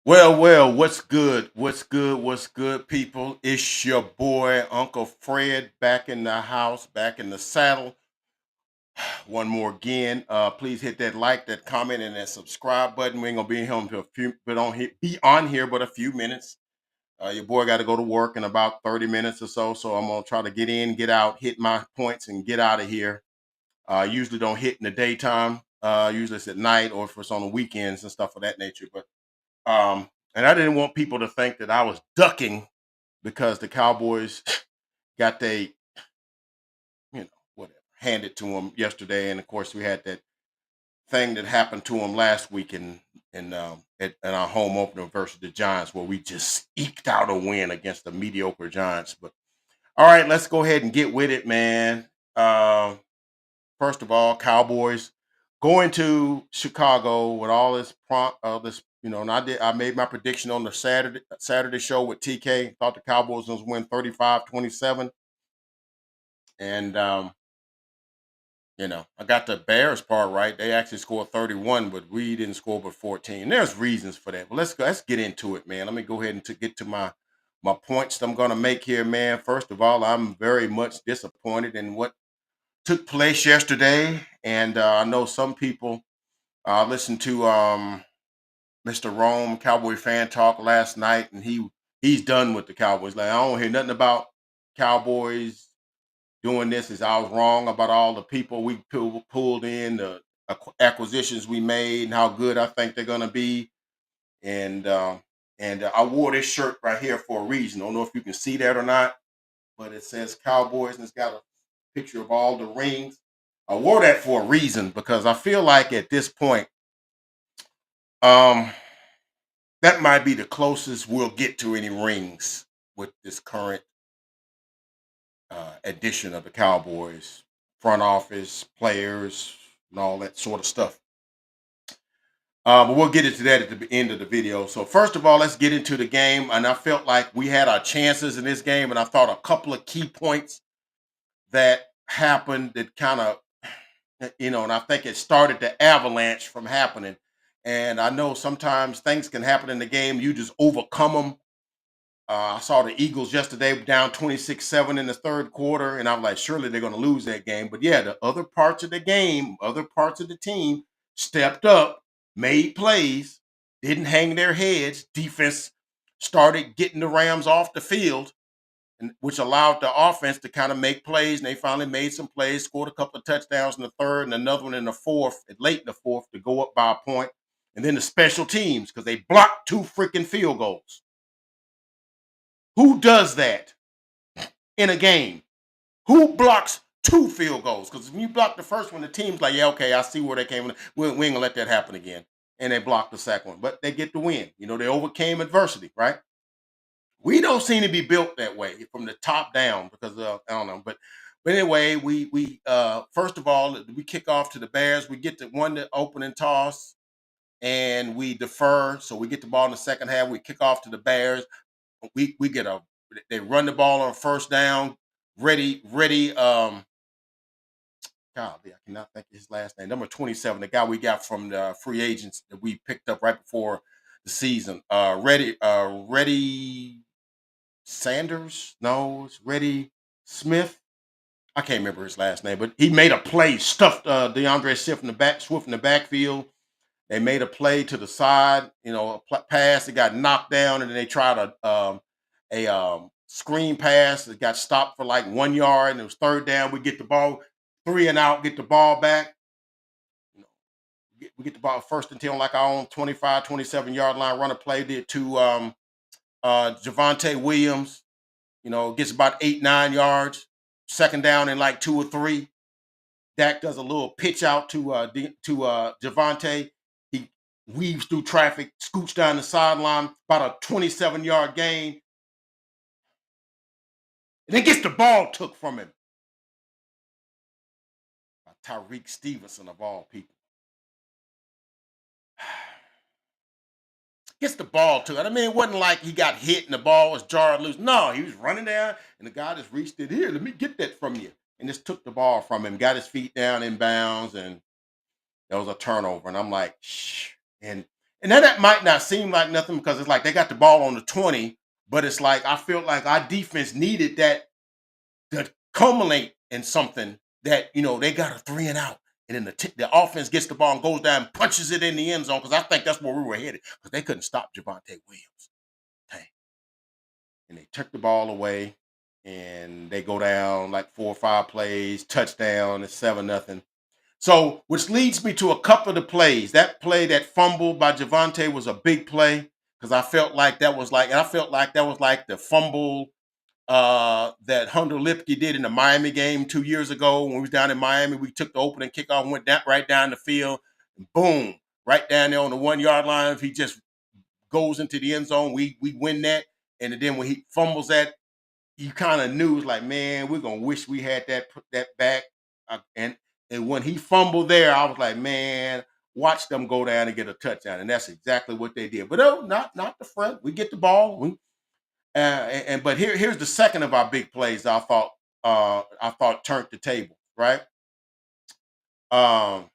Well, what's good? What's good, people? It's your boy, Uncle Fred, back in the house, back in the saddle. One more again. Please hit that like, that comment, and that subscribe button. We ain't gonna be home until a few, but be on here, but a few minutes. Your boy got to go to work in about 30 minutes or so I'm gonna try to get in, get out, hit my points, and get out of here. Usually don't hit in the daytime. Usually it's at night or if it's on the weekends and stuff of that nature. But and I didn't want people to think that I was ducking because the Cowboys got they, whatever, handed to them yesterday. And of course, we had that thing that happened to them last week in our home opener versus the Giants, where we just eked out a win against the mediocre Giants. But all right, let's go ahead and get with it, man. Uh, First of all, Cowboys going to Chicago with all this this, and I made my prediction on the Saturday show with TK. Thought the Cowboys was win 35-27. And I got the Bears part right. They actually scored 31, but we didn't score but 14. There's reasons for that. But let's get into it, man. Let me go ahead and get to my points that I'm gonna make here, man. First of all, I'm very much disappointed in what took place yesterday, and I know some people listened to Mr. Rome Cowboy fan talk last night, and he's done with the Cowboys. Like, I don't hear nothing about Cowboys doing this. Is I was wrong about all the people we pulled in, the acquisitions we made, and how good I think they're gonna be. And I wore this shirt right here for a reason. I don't know if you can see that or not, but it says Cowboys, and it's got a picture of all the rings. I wore that for a reason because I feel like at this point, um, that might be the closest we'll get to any rings with this current edition of the Cowboys front office, players, and all that sort of stuff. But we'll get into that at the end of the video. So first of all, let's get into the game. And I felt like we had our chances in this game, and I thought a couple of key points that happened that kind of, and I think it started the avalanche from happening. And I know sometimes things can happen in the game. You just overcome them. I saw the Eagles yesterday down 26-7 in the third quarter, and I'm like, surely they're going to lose that game. But yeah, the other parts of the game, other parts of the team stepped up, made plays, didn't hang their heads. Defense started getting the Rams off the field, and which allowed the offense to kind of make plays. And they finally made some plays, scored a couple of touchdowns in the third and another one in the fourth, late in the fourth, to go up by a point. And then the special teams, because they blocked two freaking field goals. Who does that in a game? Who blocks two field goals? Because when you block the first one, the team's like, yeah, okay, I see where they came. We ain't gonna let that happen again. And they blocked the second one, but they get the win. They overcame adversity, right? We don't seem to be built that way from the top down because I don't know, but anyway, we first of all we kick off to the Bears. We get the opening toss and we defer, so we get the ball in the second half. We kick off to the Bears. We get they run the ball on first down. Ready. God, I cannot think of his last name. Number 27, the guy we got from the free agents that we picked up right before the season. Ready Sanders? No, it's Ready Smith. I can't remember his last name, but he made a play, stuffed DeAndre Swift in the backfield. They made a play to the side, a pass that got knocked down, and then they tried a screen pass that got stopped for like 1 yard, and it was third down. We get the ball 3 and out, get the ball back. We get the ball first and 10 like our own 25, 27-yard line, run a play there to Javante Williams. Gets about 8, 9 yards. Second down in like 2 or 3. Dak does a little pitch out to Javante. He weaves through traffic, scoots down the sideline, about a 27-yard gain, and then gets the ball took from him by Tyreek Stevenson of all people. Gets the ball to it. I mean, it wasn't like he got hit and the ball was jarred loose. No, he was running down and the guy just reached it. Here, let me get that from you. And just took the ball from him, got his feet down in bounds, and there was a turnover. And I'm like, shh. And And then that might not seem like nothing because it's like they got the ball on the 20, but it's like I feel like our defense needed that to culminate in something that they got a three and out, and then the offense gets the ball and goes down and punches it in the end zone because I think that's where we were headed because they couldn't stop Javonte Williams. Dang. And they took the ball away, and they go down like 4 or 5 plays, touchdown, it's 7-0. So, which leads me to a couple of the plays. That play, that fumble by Javonte, was a big play because I felt like that was like the fumble that Hunter Lipke did in the Miami game 2 years ago when we was down in Miami. We took the opening kickoff and went down, right down the field, and boom, right down there on the 1 yard line. If he just goes into the end zone, we win that. And then when he fumbles that, you kind of knew, it's like, man, we're gonna wish we had that back. And when he fumbled there, I was like, man, watch them go down and get a touchdown, and that's exactly what they did. But oh, not the front. We get the ball. But here's the second of our big plays. I thought turned the table. Right. Um,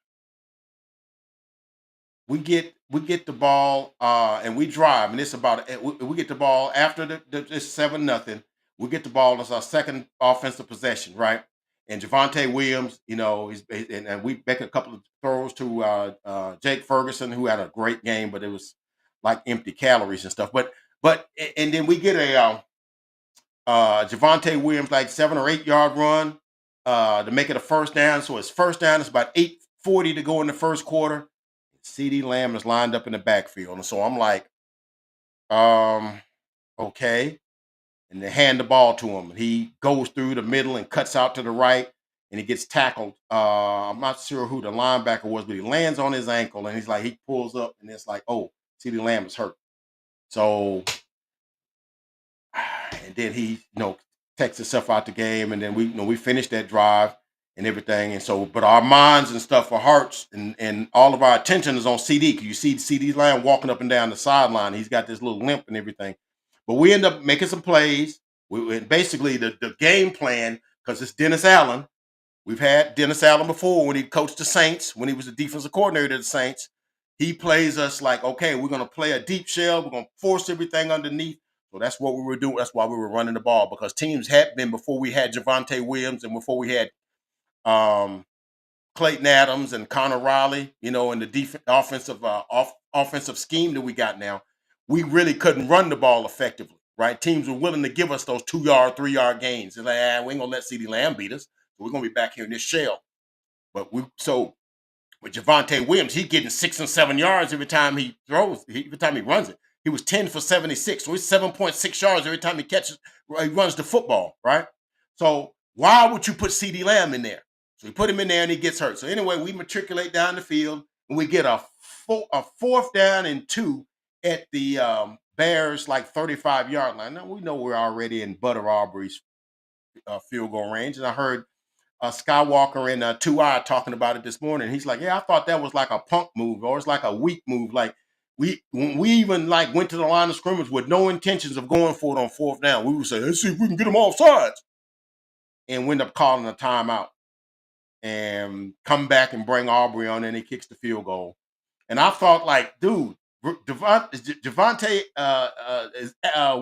we get the ball and we drive, and it's about we get the ball after it's 7-0. We get the ball as our second offensive possession, right? And Javonte Williams, and we make a couple of throws to Jake Ferguson, who had a great game, but it was like empty calories and stuff. And then we get a Javonte Williams like 7 or 8 yard run to make it a first down. So it's first down. It's about 8:40 to go in the first quarter. CD Lamb is lined up in the backfield. And so I'm like, um, okay. And they hand the ball to him. He goes through the middle and cuts out to the right, and he gets tackled. I'm not sure who the linebacker was, but he lands on his ankle, and he pulls up, and it's like, oh, CD Lamb is hurt. So, and then he, takes himself out the game, and then we finished that drive and everything. And so, but our minds and stuff, our hearts, and all of our attention is on CD. Because you see CD Lamb walking up and down the sideline. He's got this little limp and everything. But we end up making some plays. Basically the game plan, because it's Dennis Allen. We've had Dennis Allen before when he coached the Saints, when he was the defensive coordinator of the Saints. He plays us like, okay, we're going to play a deep shell. We're going to force everything underneath. So that's what we were doing. That's why we were running the ball, because teams had been, before we had Javonte Williams and before we had um, Clayton Adams and Connor Riley, in the offensive scheme that we got now, we really couldn't run the ball effectively, right? Teams were willing to give us those 2 yard, 3 yard gains. They're like, we ain't gonna let CD Lamb beat us. So we're gonna be back here in this shell. But with Javonte Williams, he's getting 6 and 7 yards every time he throws, every time he runs it. He was 10 for 76. So he's 7.6 yards every time he runs the football, right? So why would you put CD Lamb in there? So we put him in there and he gets hurt. So anyway, we matriculate down the field and we get a fourth down and 2 at the Bears like 35-yard line. Now we know we're already in Butter Aubrey's field goal range, and I heard Skywalker and 2i talking about it this morning. He's like, yeah, I thought that was like a punk move, or it's like a weak move. Like when we even like went to the line of scrimmage with no intentions of going for it on fourth down, we would say, let's see if we can get them off sides, and we end up calling a timeout and come back and bring Aubrey on, and he kicks the field goal. And I thought, like, dude, Javonte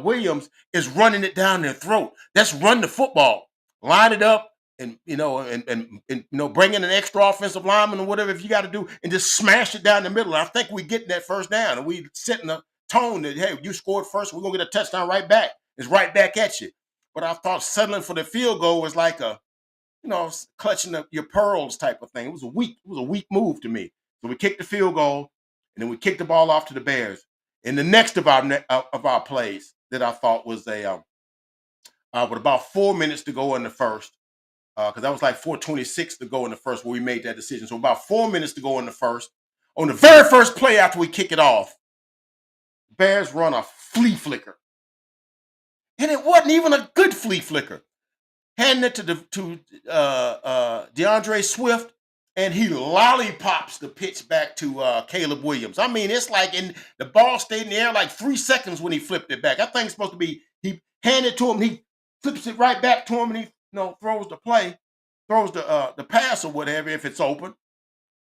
Williams is running it down their throat. Let's run the football, line it up, and bring in an extra offensive lineman or whatever if you got to do, and just smash it down the middle. And I think we getting that first down, and we setting the tone that, hey, you scored first, we're gonna get a touchdown right back. It's right back at you. But I thought settling for the field goal was like a clutching up your pearls type of thing. It was a weak move to me. So we kicked the field goal, and then we kicked the ball off to the Bears. And the next of our plays that I thought was with about 4 minutes to go in the first, because that was like 4:26 to go in the first where we made that decision. So about 4 minutes to go in the first. On the very first play after we kick it off, Bears run a flea flicker, and it wasn't even a good flea flicker. Handing it to DeAndre Swift, and he lollipops the pitch back to Caleb Williams. I mean, it's like the ball stayed in the air like 3 seconds when he flipped it back. I think it's supposed to be he handed it to him, he flips it right back to him, and he throws the pass or whatever if it's open.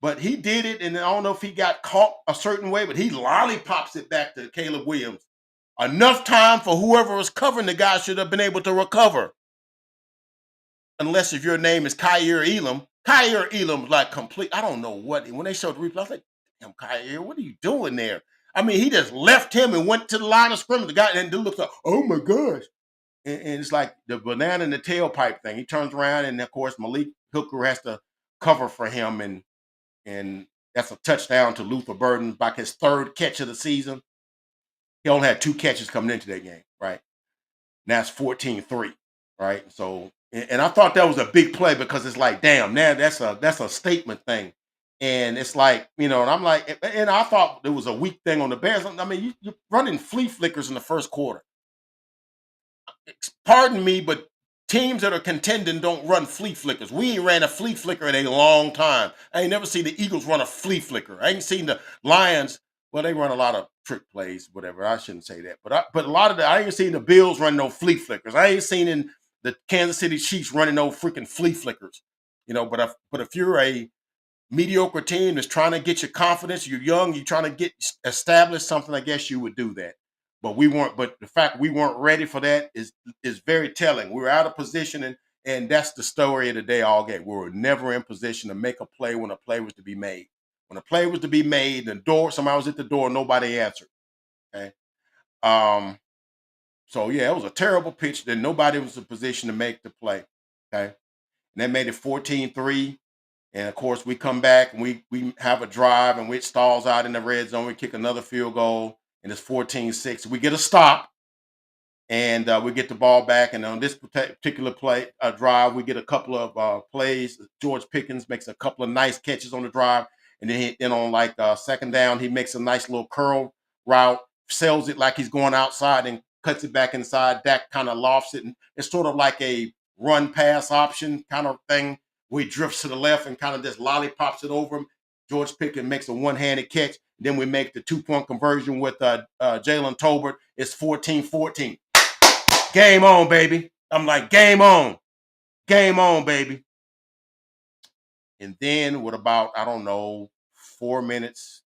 But he did it, and I don't know if he got caught a certain way, but he lollipops it back to Caleb Williams. Enough time for whoever was covering the guy should have been able to recover. Unless if your name is Kyer Elam. Kyer Elam's like complete. I don't know what. When they showed the replay, I was like, damn, Kyer, what are you doing there? I mean, he just left him and went to the line of scrimmage. The guy and dude looks like, oh my gosh. And it's like the banana in the tailpipe thing. He turns around, and of course, Malik Hooker has to cover for him, and that's a touchdown to Luther Burden, like his third catch of the season. He only had 2 catches coming into that game, right? Now it's 14-3, right? So, and I thought that was a big play because it's like, damn, now that's a statement thing. And it's like, and I'm like, and I thought there was a weak thing on the Bears. I mean, you're running flea flickers in the first quarter. Pardon me, but teams that are contending don't run flea flickers. We ain't ran a flea flicker in a long time. I ain't never seen the Eagles run a flea flicker. I ain't seen the Lions. Well, they run a lot of trick plays, whatever. I shouldn't say that, but a lot of I ain't seen the Bills run no flea flickers. I ain't seen in the Kansas City Chiefs running no freaking flea flickers. But if you're a mediocre team that's trying to get your confidence, you're young, you're trying to get establish something, I guess you would do that. But we weren't, but the fact we weren't ready for that is very telling. We were out of position, and that's the story of the day all game. We were never in position to make a play when a play was to be made. When a play was to be made, the door, somebody was at the door, nobody answered. Okay. Um, so yeah, it was a terrible pitch that nobody was in position to make the play. Okay. And that made it 14-3. And of course, we come back and we have a drive and it stalls out in the red zone. We kick another field goal and it's 14-6. We get a stop and we get the ball back. And on this particular play drive, we get a couple of plays. George Pickens makes a couple of nice catches on the drive. And then on like second down, he makes a nice little curl route, sells it like he's going outside and cuts it back inside. Dak kind of lofts it. And it's sort of like a run pass option kind of thing where he drifts to the left and kind of just lollipops it over him. George Pickens makes a one-handed catch. Then we make the 2-point conversion with Jalen Tolbert. It's 14-14. Game on, baby. I'm like, game on. Game on, baby. And then with about, I don't know, 4 minutes,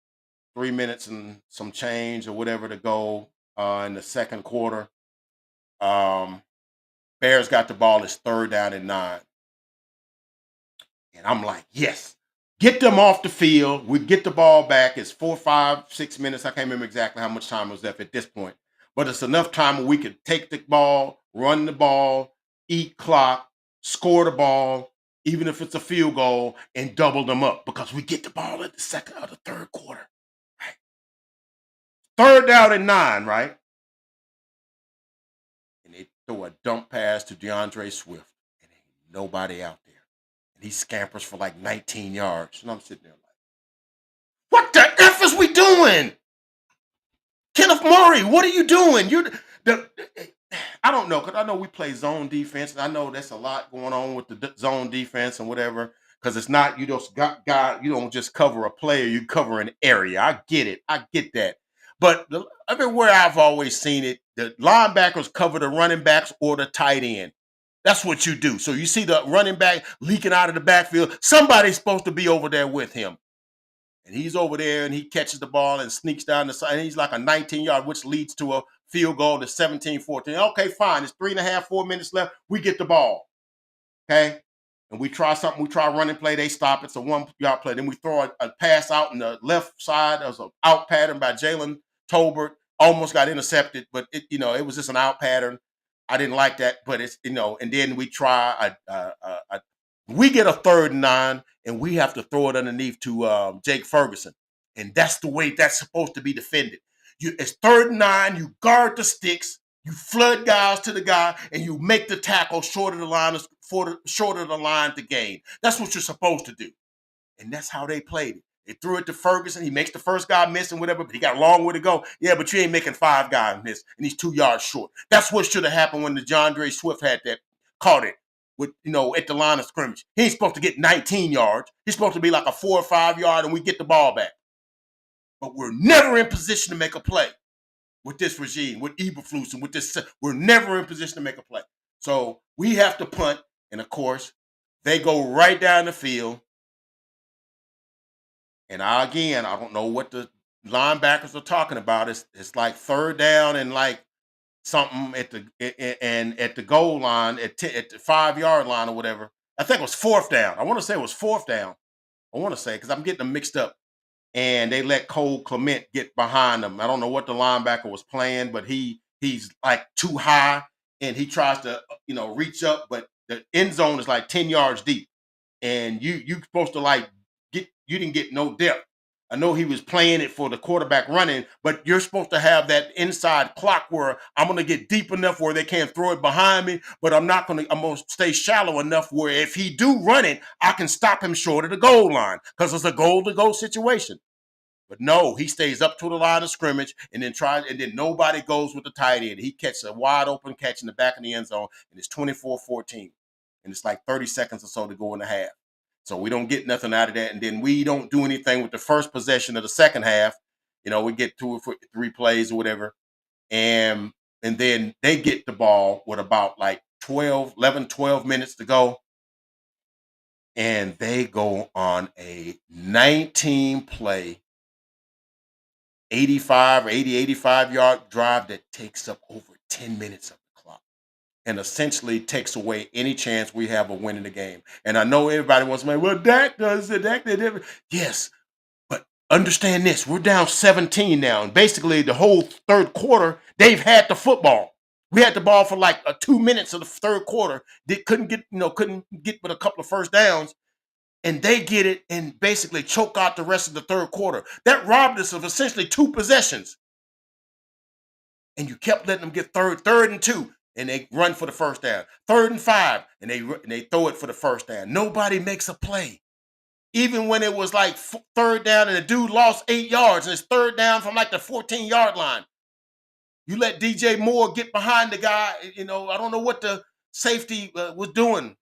3 minutes and some change or whatever to go in the second quarter, Bears got the ball. It's 3rd down and 9. And I'm like, yes, get them off the field. We get the ball back. It's 4, 5, 6 minutes. I can't remember exactly how much time was left at this point. But it's enough time where we could take the ball, run the ball, eat clock, score the ball, even if it's a field goal, and double them up because we get the ball at the second or the third quarter. Right? 3rd down and 9, right? And they throw a dump pass to DeAndre Swift, and ain't nobody out there. And he scampers for like 19 yards. And I'm sitting there like, what the F is we doing? Kenneth Murray, what are you doing? I don't know, because I know we play zone defense, and I know that's a lot going on with the zone defense and whatever. Because it's not you just you don't just cover a player, you cover an area. I get it, I get that. But everywhere I've always seen it, the linebackers cover the running backs or the tight end. That's what you do. So you see the running back leaking out of the backfield. Somebody's supposed to be over there with him. And he's over there and he catches the ball and sneaks down the side. And he's like a 19-yard, which leads to a field goal to 17-14. Okay, fine. It's 3.5, 4 minutes left. We get the ball. Okay. And we try something. We try a running play. They stop. It's a 1-yard play. Then we throw a pass out in the left side. There's an out pattern by Jalen Tolbert. Almost got intercepted, but it was just an out pattern. I didn't like that, but and then we try we get a 3rd and 9, and we have to throw it underneath to Jake Ferguson, and that's the way that's supposed to be defended. It's 3rd and 9. You guard the sticks, you flood guys to the guy, and you make the tackle short of the line to gain. That's what you're supposed to do, and that's how they played it. They threw it to Ferguson. He makes the first guy miss and whatever, but he got a long way to go. Yeah, but you ain't making 5 guys miss, and he's 2 yards short. That's what should have happened when the DeAndre Swift had that, caught it with at the line of scrimmage. He ain't supposed to get 19 yards. He's supposed to be like a 4 or 5 yard, and we get the ball back. But we're never in position to make a play with this regime, with Eberflus, and with this. We're never in position to make a play. So we have to punt, and of course, they go right down the field. And I don't know what the linebackers are talking about. It's like third down and like something at the and at the goal line at the 5 yard line or whatever. I think it was fourth down. I want to say it was fourth down. I want to say because I'm getting them mixed up. And they let Cole Clement get behind them. I don't know what the linebacker was playing, but he's like too high and he tries to reach up, but the end zone is like 10 yards deep and you supposed to like get you didn't get no depth. I know he was playing it for the quarterback running, but you're supposed to have that inside clock where I'm gonna get deep enough where they can't throw it behind me, but I'm gonna stay shallow enough where if he do run it, I can stop him short of the goal line because it's a goal to go situation. But no, he stays up to the line of scrimmage and then tries, and then nobody goes with the tight end. He catches a wide open catch in the back of the end zone, and it's 24-14. And it's like 30 seconds or so to go in the half. So we don't get nothing out of that. And then we don't do anything with the first possession of the second half. We get two or three plays or whatever. And then they get the ball with about like 12 minutes to go. And they go on a 19 play 85 or 85 yard drive that takes up over 10 minutes of the clock and essentially takes away any chance we have of winning the game. And I know everybody wants to say, well, Dak does it. Dak did it. Yes, but understand this. We're down 17 now. And basically the whole third quarter, they've had the football. We had the ball for like 2 minutes of the third quarter. They couldn't get but a couple of first downs and they get it and basically choke out the rest of the third quarter. That robbed us of essentially two possessions. And you kept letting them get third and two, and they run for the first down. Third and five, and they throw it for the first down. Nobody makes a play. Even when it was like third down and the dude lost 8 yards and it's third down from like the 14-yard line. You let DJ Moore get behind the guy. I don't know what the safety was doing.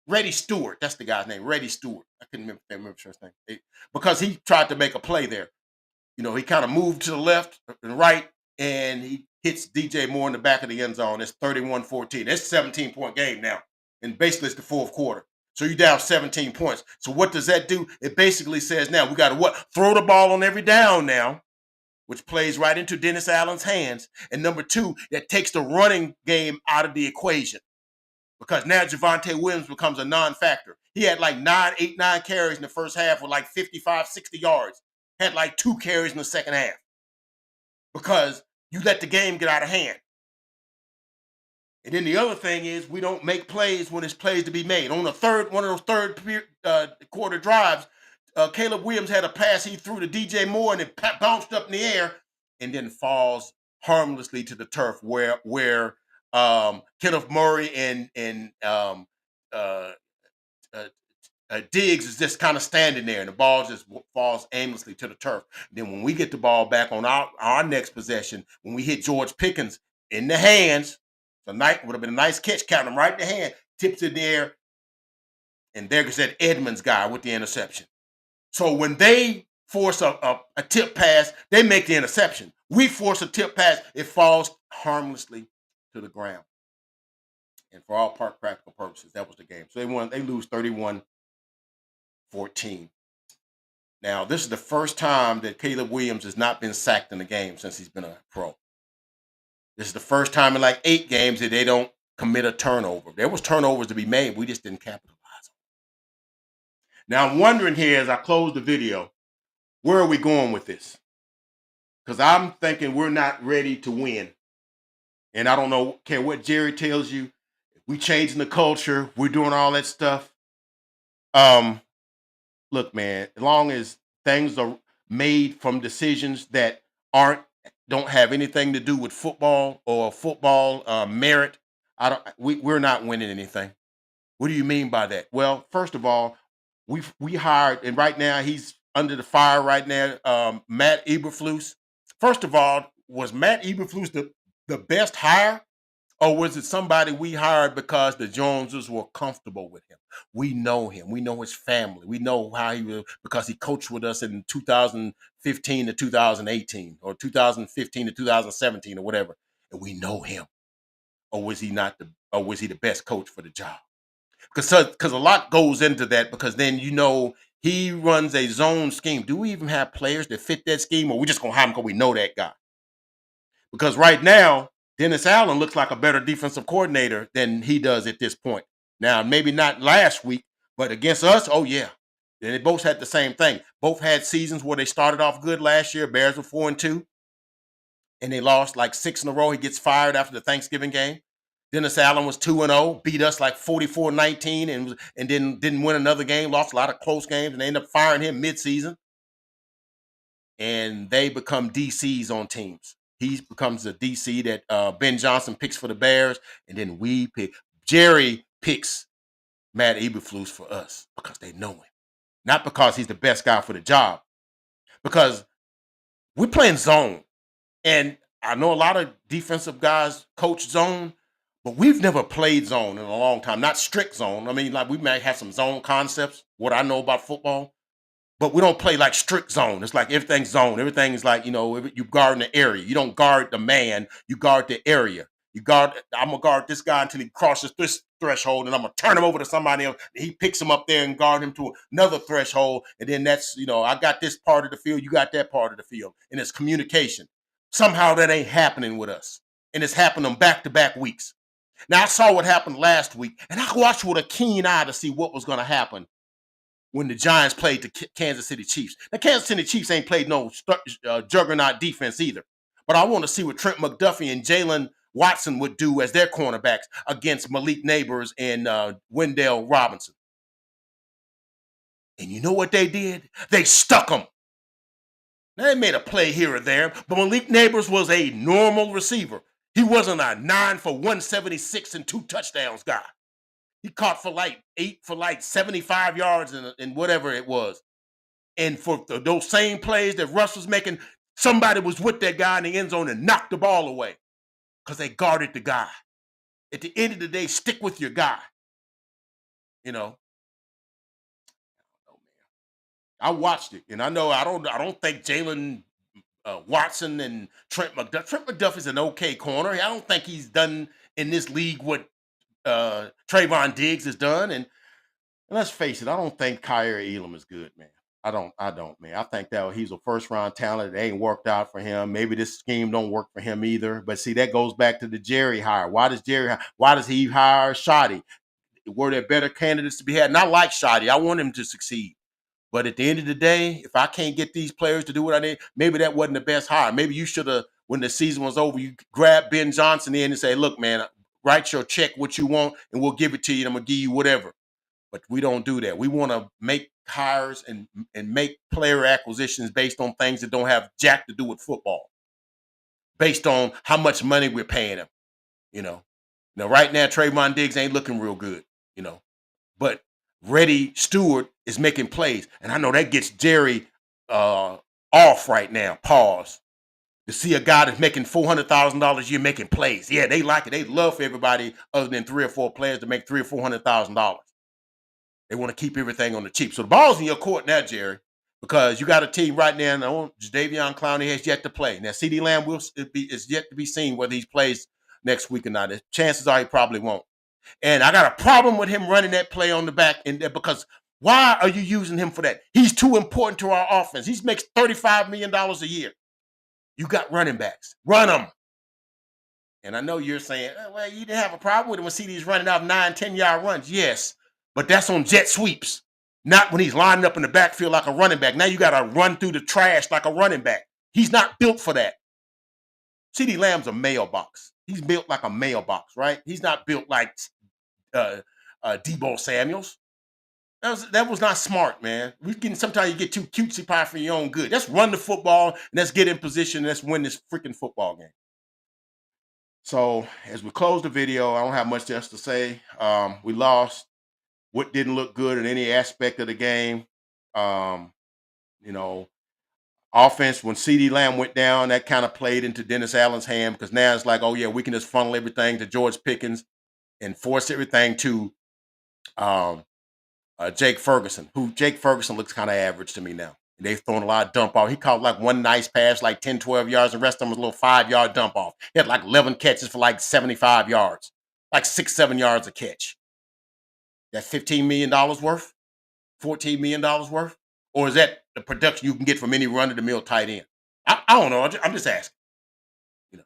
Reddy Stewart, that's the guy's name, Reddy Stewart. I couldn't remember his name. Because he tried to make a play there. He kind of moved to the left and right, and he hits DJ Moore in the back of the end zone. It's 31-14. It's a 17-point game now. And basically it's the fourth quarter. So you're down 17 points. So what does that do? It basically says now we got to what? Throw the ball on every down now, which plays right into Dennis Allen's hands. And number two, that takes the running game out of the equation. Because now Javonte Williams becomes a non-factor. He had like 9 carries in the first half with like 55, 60 yards. Had like 2 carries in the second half. Because you let the game get out of hand. And then the other thing is we don't make plays when it's plays to be made. On one of those third quarter drives, Caleb Williams had a pass he threw to DJ Moore and it bounced up in the air and then falls harmlessly to the turf where Kenneth Murray and uh, uh, Diggs is just kind of standing there, and the ball just falls aimlessly to the turf. Then when we get the ball back on our next possession, when we hit George Pickens in the hands, would have been a nice catch, count him right in the hand, tips in the air, and there goes that Edmonds guy with the interception. So when they force a tip pass, they make the interception. We force a tip pass, it falls harmlessly to the ground. And for all practical purposes, that was the game. So they lose 31-14. Now, this is the first time that Caleb Williams has not been sacked in a game since he's been a pro. This is the first time in like 8 games that they don't commit a turnover. There was turnovers to be made. We just didn't capitalize on. Now, I'm wondering here as I close the video, where are we going with this? Because I'm thinking we're not ready to win. And I don't care what Jerry tells you. We changing the culture. We're doing all that stuff. Look, man, as long as things are made from decisions that don't have anything to do with football or football merit, we're not winning anything. What do you mean by that? Well, first of all, we hired, and right now he's under the fire right now, Matt Eberflus. First of all, was Matt Eberflus the best hire? Or was it somebody we hired because the Joneses were comfortable with him? We know him. We know his family. We know how he was because he coached with us in 2015 to 2018 or 2015 to 2017 or whatever. And we know him. Or was he the best coach for the job? Because a lot goes into that because then He runs a zone scheme. Do we even have players that fit that scheme, or we just gonna have him because we know that guy? Because right now, Dennis Allen looks like a better defensive coordinator than he does at this point. Now, maybe not last week, but against us, oh yeah. And they both had the same thing. Both had seasons where they started off good last year. Bears were 4-2, and they lost like 6 in a row. He gets fired after the Thanksgiving game. Dennis Allen was 2-0, beat us like 44-19, and then didn't win another game, lost a lot of close games, and they ended up firing him midseason. And they become DCs on teams. He becomes a DC that Ben Johnson picks for the Bears, and then we pick. Jerry picks Matt Eberflus for us because they know him, not because he's the best guy for the job. Because we're playing zone, and I know a lot of defensive guys coach zone, but we've never played zone in a long time. Not strict zone. I mean, like we might have some zone concepts. What I know about football, but we don't play like strict zone. It's like everything's zone. Everything is like, you guard in the area. You don't guard the man, you guard the area. I'm gonna guard this guy until he crosses this threshold, and I'm gonna turn him over to somebody else. He picks him up there and guard him to another threshold. And then that's, I got this part of the field, you got that part of the field. And it's communication. Somehow that ain't happening with us. And it's happened on back-to-back weeks. Now I saw what happened last week, and I watched with a keen eye to see what was gonna happen when the Giants played the Kansas City Chiefs. The Kansas City Chiefs ain't played no juggernaut defense either. But I want to see what Trent McDuffie and Jalen Watson would do as their cornerbacks against Malik Neighbors and Wendell Robinson. And you know what they did? They stuck them. Now, they made a play here or there, but Malik Neighbors was a normal receiver. He wasn't a 9 for 176 and 2 touchdowns guy. He caught for like 8 for like 75 yards and whatever it was. And for those same plays that Russ was making, somebody was with that guy in the end zone and knocked the ball away because they guarded the guy. At the end of the day, stick with your guy. You know, I watched it, and I know I don't think Jalen Watson and Trent McDuffie's an okay corner. I don't think he's done in this league what Trayvon Diggs has done. And let's face it, I don't think Kyrie Elam is good, man. I don't, man. I think that he's a first round talent. It ain't worked out for him. Maybe this scheme don't work for him either. But see, that goes back to the Jerry hire. Why does he hire Shoddy? Were there better candidates to be had? And I like Shoddy. I want him to succeed. But at the end of the day, if I can't get these players to do what I need, maybe that wasn't the best hire. Maybe you should have, when the season was over, you grab Ben Johnson in and say, look, man, write your check what you want, and we'll give it to you, and I'm going to give you whatever. But we don't do that. We want to make hires and make player acquisitions based on things that don't have jack to do with football, based on how much money we're paying them. You know, now right now Trayvon Diggs ain't looking real good. You know, but Reddy Stewart is making plays, and I know that gets Jerry off right now. Pause. To see a guy that's making $400,000 a year making plays, yeah, they like it. They love for everybody other than 3 or 4 players to make $300,000 or $400,000. They want to keep everything on the cheap. So the ball's in your court now, Jerry, because you got a team right now. And Jadeveon Clowney has yet to play. Now, CeeDee Lamb is yet to be seen whether he plays next week or not. The chances are he probably won't. And I got a problem with him running that play on the back end there because why are you using him for that? He's too important to our offense. He makes $35 million a year. You got running backs. Run them. And I know you're saying, well, you didn't have a problem with him when CD's running out 9, 10-yard runs. Yes, but that's on jet sweeps, not when he's lining up in the backfield like a running back. Now you got to run through the trash like a running back. He's not built for that. CeeDee Lamb's a mailbox. He's built like a mailbox, right? He's not built like Debo Samuels. That was not smart, man. Sometimes you get too cutesy pie for your own good. Let's run the football and let's get in position and let's win this freaking football game. So as we close the video, I don't have much else to say. We lost. What didn't look good in any aspect of the game. You know, offense, when CeeDee Lamb went down, that kind of played into Dennis Allen's hand because now it's like, oh, yeah, we can just funnel everything to George Pickens and force everything to Jake Ferguson, who Jake Ferguson looks kind of average to me now. And they've thrown a lot of dump off. He caught like one nice pass, like 10, 12 yards. The rest of them was a little 5-yard dump off. He had like 11 catches for like 75 yards, like 6, 7 yards a catch. That $15 million worth? $14 million worth? Or is that the production you can get from any run of the mill tight end? I don't know. I'm just asking. You know,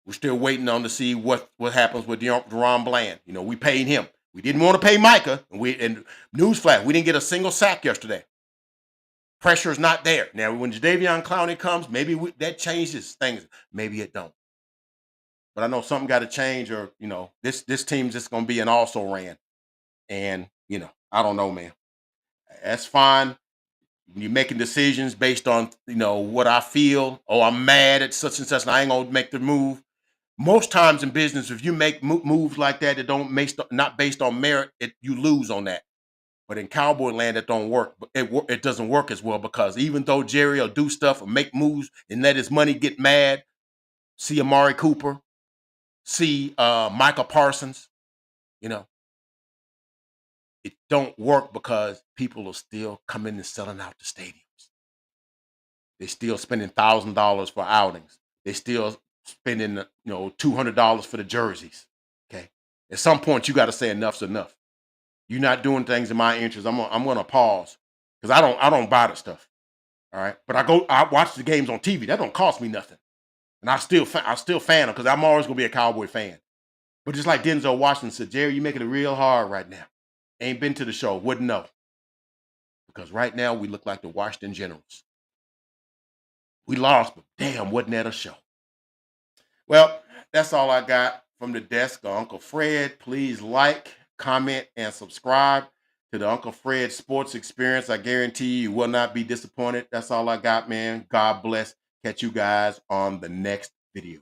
we're still waiting on to see what happens with Deron Bland. You know, we paid him. We didn't want to pay Micah, and newsflash, we didn't get a single sack yesterday. Pressure is not there. Now, when Jadeveon Clowney comes, maybe that changes things. Maybe it don't. But I know something got to change, or this team's just gonna be an also ran. And I don't know, man. That's fine. You're making decisions based on what I feel. Oh, I'm mad at such and such, and I ain't gonna make the move. Most times in business, if you make moves like that don't not based on merit, you lose on that. But in cowboy land, that don't work. But it doesn't work as well, because even though Jerry will do stuff or make moves and let his money get mad, see Amari Cooper, see Michael Parsons, you know, it don't work because people are still coming and selling out the stadiums. They're still spending $1,000 for outings. They're still spending $200 for the jerseys. Okay, at some point you got to say enough's enough. You're not doing things in my interest. I'm gonna pause, because I don't buy the stuff. All right, but I watch the games on TV. That don't cost me nothing, and I still fan them, because I'm always gonna be a Cowboy fan. But just like Denzel Washington said, Jerry, you making it real hard right now. Ain't been to the show, wouldn't know, because right now we look like the Washington Generals. We lost, but damn, wasn't that a show? Well, that's all I got from the desk of Uncle Fred. Please like, comment, and subscribe to the Uncle Fred Sports Experience. I guarantee you will not be disappointed. That's all I got, man. God bless. Catch you guys on the next video.